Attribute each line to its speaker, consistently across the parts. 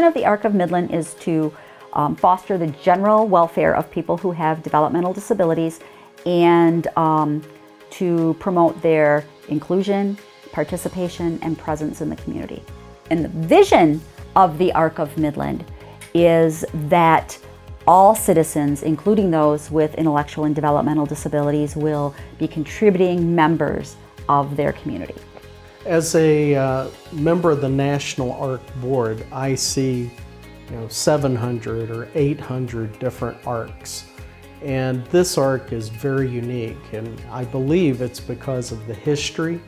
Speaker 1: mission of the Arc of Midland is to foster the general welfare of people who have developmental disabilities and to promote their inclusion, participation, and presence in the community. And the vision of the Arc of Midland is that all citizens, including those with intellectual and developmental disabilities, will be contributing members of their community.
Speaker 2: As a member of the National Arc Board, I see 700 or 800 different arcs. And this arc is very unique, and I believe it's because of the history.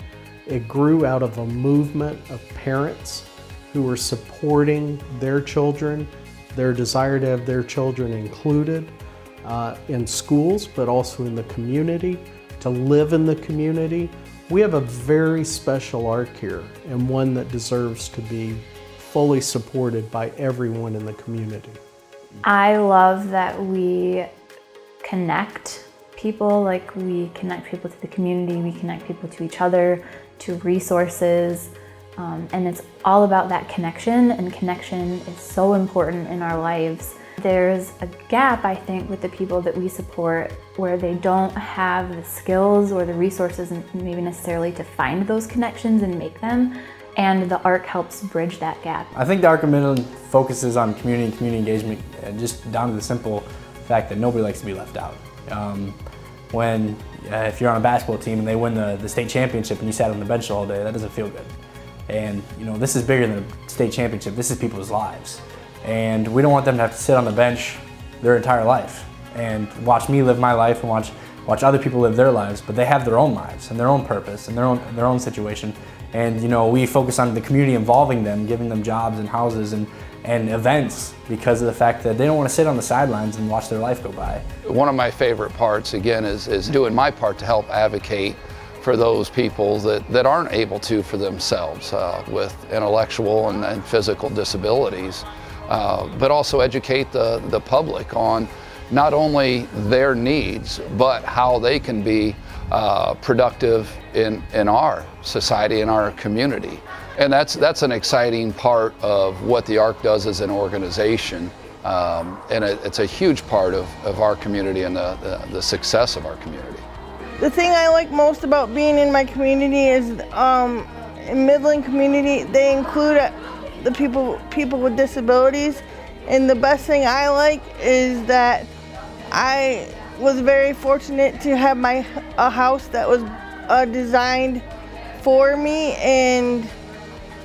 Speaker 2: It grew out of a movement of parents who were supporting their children, their desire to have their children included in schools, but also in the community, to live in the community. We have a very special arc here, and one that deserves to be fully supported by everyone in the community.
Speaker 3: I love that we connect people, like we connect people to the community, we connect people to each other, to resources, and it's all about that connection, and connection is so important in our lives. There's a gap, I think, with the people that we support where they don't have the skills or the resources maybe necessarily to find those connections and make them, and the ARC helps bridge that gap.
Speaker 4: I think the Arc of Midland focuses on community and community engagement, just down to the simple fact that nobody likes to be left out. If you're on a basketball team and they win the state championship and you sat on the bench all day, that doesn't feel good. And this is bigger than a state championship. This is people's lives. And we don't want them to have to sit on the bench their entire life and watch me live my life and watch other people live their lives, but they have their own lives and their own purpose and their own situation. And we focus on the community involving them, giving them jobs and houses and events because of the fact that they don't want to sit on the sidelines and watch their life go by.
Speaker 5: One of my favorite parts, again, is doing my part to help advocate for those people that aren't able to for themselves with intellectual and physical disabilities, but also educate the public on not only their needs, but how they can be productive in our society, in our community. And that's an exciting part of what the ARC does as an organization. And it's a huge part of our community and the success of our community.
Speaker 6: The thing I like most about being in my community is in Midland community, they include the people with disabilities. And the best thing I like is that I was very fortunate to have a house that was designed for me, and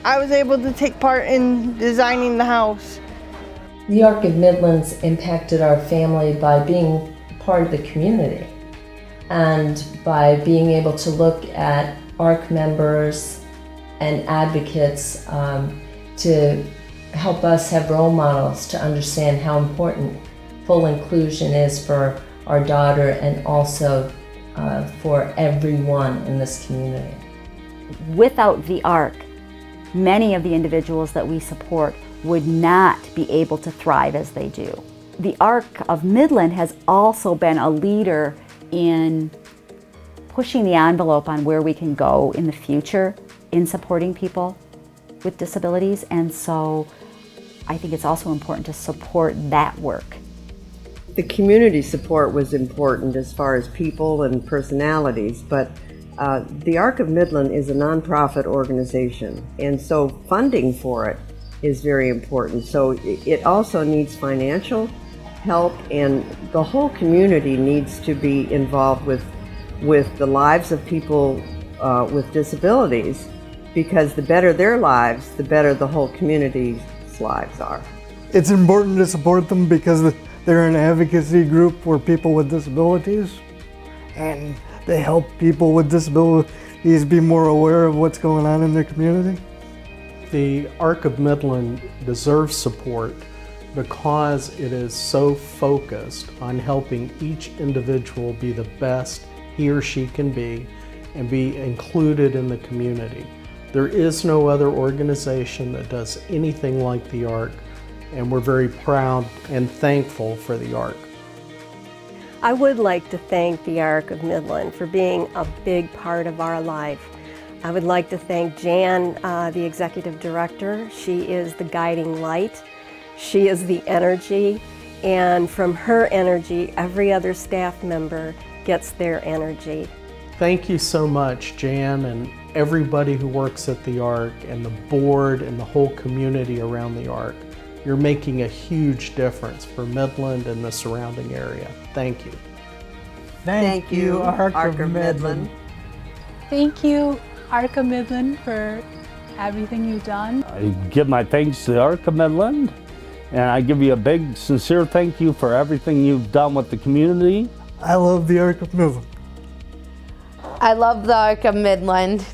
Speaker 6: I was able to take part in designing the house.
Speaker 7: The Arc of Midlands impacted our family by being part of the community and by being able to look at ARC members and advocates to help us have role models to understand how important full inclusion is for our daughter and also for everyone in this community.
Speaker 1: Without the ARC, many of the individuals that we support would not be able to thrive as they do. The Arc of Midland has also been a leader in pushing the envelope on where we can go in the future in supporting people with disabilities, and so I think it's also important to support that work.
Speaker 8: The community support was important as far as people and personalities, but the Arc of Midland is a nonprofit organization, and so funding for it is very important. So it also needs financial help, and the whole community needs to be involved with the lives of people with disabilities, because the better their lives, the better the whole community's lives are.
Speaker 9: It's important to support them because they're an advocacy group for people with disabilities, and they help people with disabilities be more aware of what's going on in their community.
Speaker 2: The Arc of Midland deserves support because it is so focused on helping each individual be the best he or she can be and be included in the community. There is no other organization that does anything like the ARC, and we're very proud and thankful for the ARC.
Speaker 10: I would like to thank the Arc of Midland for being a big part of our life. I would like to thank Jan, the executive director. She is the guiding light. She is the energy, and from her energy, every other staff member gets their energy.
Speaker 2: Thank you so much, Jan, and everybody who works at the Arc, and the board, and the whole community around the Arc. You're making a huge difference for Midland and the surrounding area. Thank you.
Speaker 11: Thank you, Arc of Midland.
Speaker 12: Thank you, Arc of Midland, for everything you've done.
Speaker 13: I give my thanks to the Arc of Midland, and I give you a big, sincere thank you for everything you've done with the community.
Speaker 9: I love the Arc of Midland.
Speaker 14: I love the Arc of Midland.